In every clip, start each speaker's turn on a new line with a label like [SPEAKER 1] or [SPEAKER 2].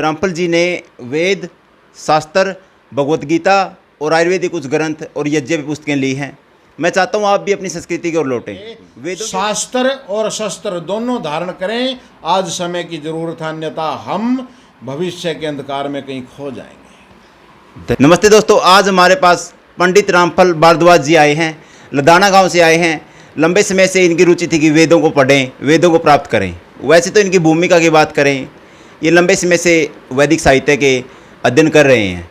[SPEAKER 1] रामफल जी ने वेद, शास्त्र, भगवत गीता और आयुर्वेदिक कुछ ग्रंथ और यज्ञ पुस्तकें ली हैं। मैं चाहता हूँ आप भी अपनी संस्कृति की ओर लौटें।
[SPEAKER 2] शास्त्र और शस्त्र दोनों धारण करें। आज समय की जरूरत है, अन्यथा हम भविष्य के अंधकार में कहीं खो जाएंगे।
[SPEAKER 1] नमस्ते दोस्तों, आज हमारे पास पंडित रामफल भारद्वाज जी आए हैं। लदाना गांव से आए हैं। लंबे समय से इनकी रुचि थी कि वेदों को पढ़ें, वेदों को प्राप्त करें। वैसे तो इनकी भूमिका की बात करें, ये लंबे समय से वैदिक साहित्य के अध्ययन कर रहे हैं।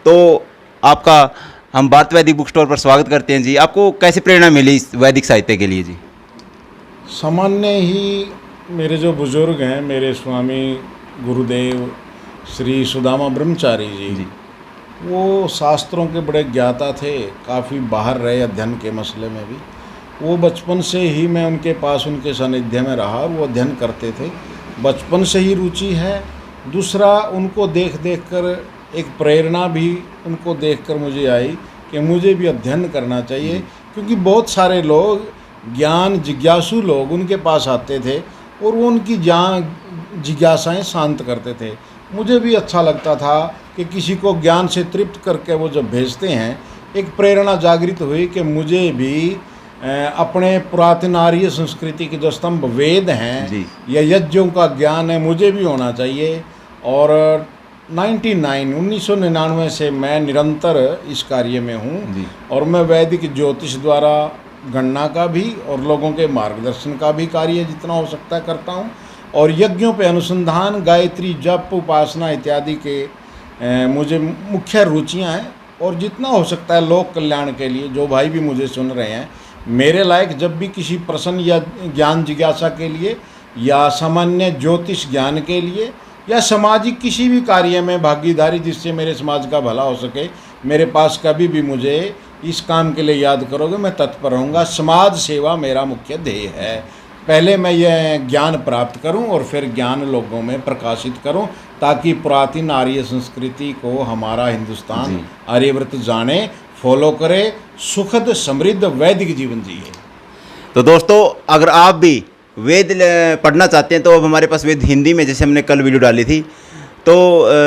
[SPEAKER 1] तो आपका हम भारत वैदिक बुक स्टोर पर स्वागत करते हैं जी। आपको कैसे प्रेरणा मिली इस वैदिक साहित्य के लिए जी?
[SPEAKER 2] सामान्य ही मेरे जो बुजुर्ग हैं, मेरे स्वामी गुरुदेव श्री सुदामा ब्रह्मचारी जी, वो शास्त्रों के बड़े ज्ञाता थे, काफ़ी बाहर रहे अध्ययन के मसले में भी। वो बचपन से ही मैं उनके पास, उनके सानिध्य में रहा और वो अध्ययन करते थे। बचपन से ही रुचि है। दूसरा, उनको देख देख कर एक प्रेरणा भी उनको देखकर मुझे आई कि मुझे भी अध्ययन करना चाहिए, क्योंकि बहुत सारे लोग, ज्ञान जिज्ञासु लोग उनके पास आते थे और वो उनकी जिज्ञासाएं शांत करते थे। मुझे भी अच्छा लगता था कि किसी को ज्ञान से तृप्त करके वो जब भेजते हैं, एक प्रेरणा जागृत हुई कि मुझे भी अपने पुरातन आर्य संस्कृति के जो स्तंभ वेद हैं या यज्ञों का ज्ञान है, मुझे भी होना चाहिए। और 1999 से मैं निरंतर इस कार्य में हूँ और मैं वैदिक ज्योतिष द्वारा गणना का भी और लोगों के मार्गदर्शन का भी कार्य जितना हो सकता है करता हूँ। और यज्ञों पे अनुसंधान, गायत्री जप, उपासना इत्यादि के मुझे मुख्य रुचियाँ हैं। और जितना हो सकता है लोक कल्याण के लिए, जो भाई भी मुझे सुन रहे हैं, मेरे लायक जब भी किसी प्रश्न या ज्ञान जिज्ञासा के लिए या सामान्य ज्योतिष ज्ञान के लिए या सामाजिक किसी भी कार्य में भागीदारी जिससे मेरे समाज का भला हो सके, मेरे पास कभी भी मुझे इस काम के लिए याद करोगे, मैं तत्पर रहूँगा। समाज सेवा मेरा मुख्य ध्येय है। पहले मैं यह ज्ञान प्राप्त करूं और फिर ज्ञान लोगों में प्रकाशित करूं, ताकि पुरातन आर्य संस्कृति को हमारा हिंदुस्तान आर्यव्रत जाने, फॉलो करे, सुखद समृद्ध वैदिक जीवन जिए।
[SPEAKER 1] तो दोस्तों, अगर आप भी वेद पढ़ना चाहते हैं तो अब हमारे पास वेद हिंदी में, जैसे हमने कल वीडियो डाली थी, तो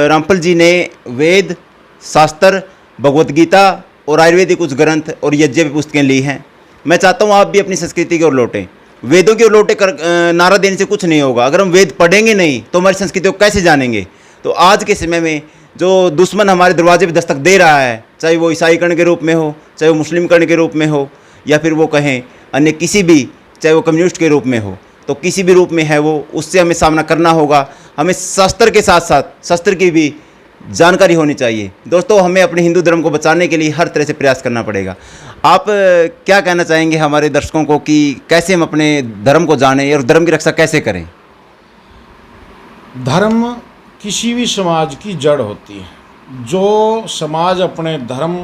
[SPEAKER 1] रामफल जी ने वेद, शास्त्र, भगवत गीता और आयुर्वेदिक कुछ ग्रंथ और यज्ञ पुस्तकें ली हैं। मैं चाहता हूँ आप भी अपनी संस्कृति की ओर लौटें। वेदों की ओर लौटे कर नारा देने से कुछ नहीं होगा। अगर हम वेद पढ़ेंगे नहीं तो हमारी संस्कृति को कैसे जानेंगे? तो आज के समय में जो दुश्मन हमारे दरवाजे पर दस्तक दे रहा है, चाहे वो ईसाई कर्ण के रूप में हो, चाहे वो मुस्लिम कर्ण के रूप में हो, या फिर वो कहें अन्य किसी भी, चाहे वो कम्युनिस्ट के रूप में हो, तो किसी भी रूप में है वो, उससे हमें सामना करना होगा। हमें शास्त्र के साथ साथ शस्त्र की भी जानकारी होनी चाहिए। दोस्तों, हमें अपने हिंदू धर्म को बचाने के लिए हर तरह से प्रयास करना पड़ेगा। आप क्या कहना चाहेंगे हमारे दर्शकों को कि कैसे हम अपने धर्म को जानें और धर्म की रक्षा कैसे करें?
[SPEAKER 2] धर्म किसी भी समाज की जड़ होती है। जो समाज अपने धर्म,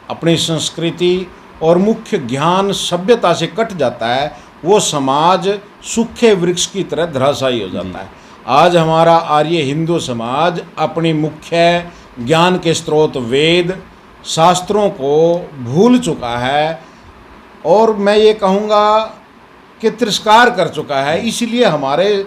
[SPEAKER 2] अपनी संस्कृति और मुख्य ज्ञान सभ्यता से कट जाता है, वो समाज सूखे वृक्ष की तरह धराशायी हो जाता है। आज हमारा आर्य हिंदू समाज अपनी मुख्य ज्ञान के स्रोत वेद, शास्त्रों को भूल चुका है और मैं ये कहूँगा कि तिरस्कार कर चुका है। इसलिए हमारे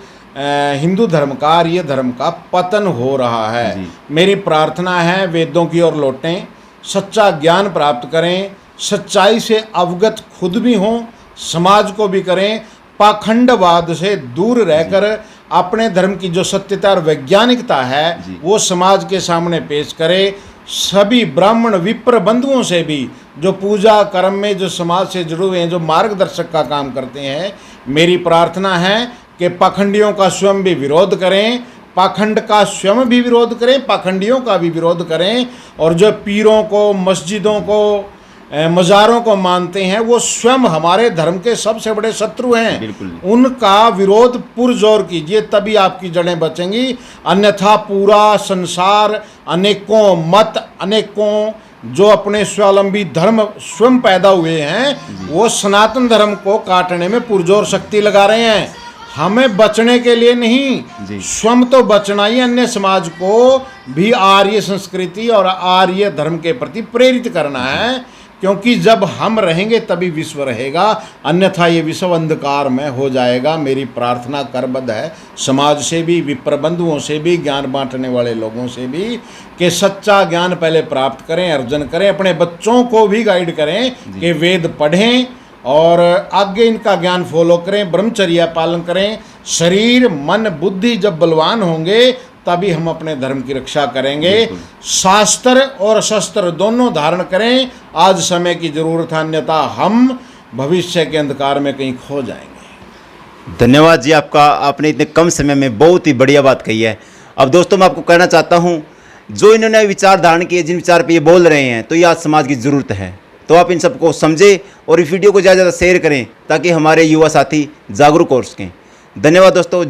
[SPEAKER 2] हिंदू धर्म का, आर्य धर्म का पतन हो रहा है। मेरी प्रार्थना है, वेदों की ओर लौटें, सच्चा ज्ञान प्राप्त करें, सच्चाई से अवगत खुद भी हों, समाज को भी करें, पाखंडवाद से दूर रहकर अपने धर्म की जो सत्यता और वैज्ञानिकता है वो समाज के सामने पेश करें। सभी ब्राह्मण विप्र बंधुओं से भी, जो पूजा कर्म में जो समाज से जुड़े हुए हैं, जो मार्गदर्शक का काम करते हैं, मेरी प्रार्थना है कि पाखंडियों का स्वयं भी विरोध करें, पाखंड का स्वयं भी विरोध करें, पाखंडियों का भी विरोध करें। और जो पीरों को, मस्जिदों को, मज़ारों को मानते हैं, वो स्वयं हमारे धर्म के सबसे बड़े शत्रु हैं। उनका विरोध पुरजोर कीजिए, तभी आपकी जड़ें बचेंगी। अन्यथा पूरा संसार, अनेकों मत, अनेकों जो अपने स्वावलंबी धर्म स्वयं पैदा हुए हैं, वो सनातन धर्म को काटने में पुरजोर शक्ति लगा रहे हैं। हमें बचने के लिए नहीं, स्वयं तो बचना ही, अन्य समाज को भी आर्य संस्कृति और आर्य धर्म के प्रति प्रेरित करना है क्योंकि जब हम रहेंगे तभी विश्व रहेगा, अन्यथा ये विश्व अंधकार में हो जाएगा। मेरी प्रार्थना करबद्ध है समाज से भी, विप्र बंधुओं से भी, ज्ञान बांटने वाले लोगों से भी, कि सच्चा ज्ञान पहले प्राप्त करें, अर्जन करें, अपने बच्चों को भी गाइड करें कि वेद पढ़ें और आगे इनका ज्ञान फॉलो करें, ब्रह्मचर्या पालन करें। शरीर मन बुद्धि जब बलवान होंगे तभी हम अपने धर्म की रक्षा करेंगे। शास्त्र और शस्त्र दोनों धारण करें, आज समय की जरूरत है, अन्यथा हम भविष्य के अंधकार में कहीं खो जाएंगे।
[SPEAKER 1] धन्यवाद जी आपका, आपने इतने कम समय में बहुत ही बढ़िया बात कही है। अब दोस्तों मैं आपको कहना चाहता हूँ, जो इन्होंने विचार धारण किए, जिन विचार पे ये बोल रहे हैं, तो ये आज समाज की ज़रूरत है। तो आप इन सबको समझें और इस वीडियो को ज़्यादा से ज़्यादा शेयर करें ताकि हमारे युवा साथी जागरूक हो सकें। धन्यवाद दोस्तों।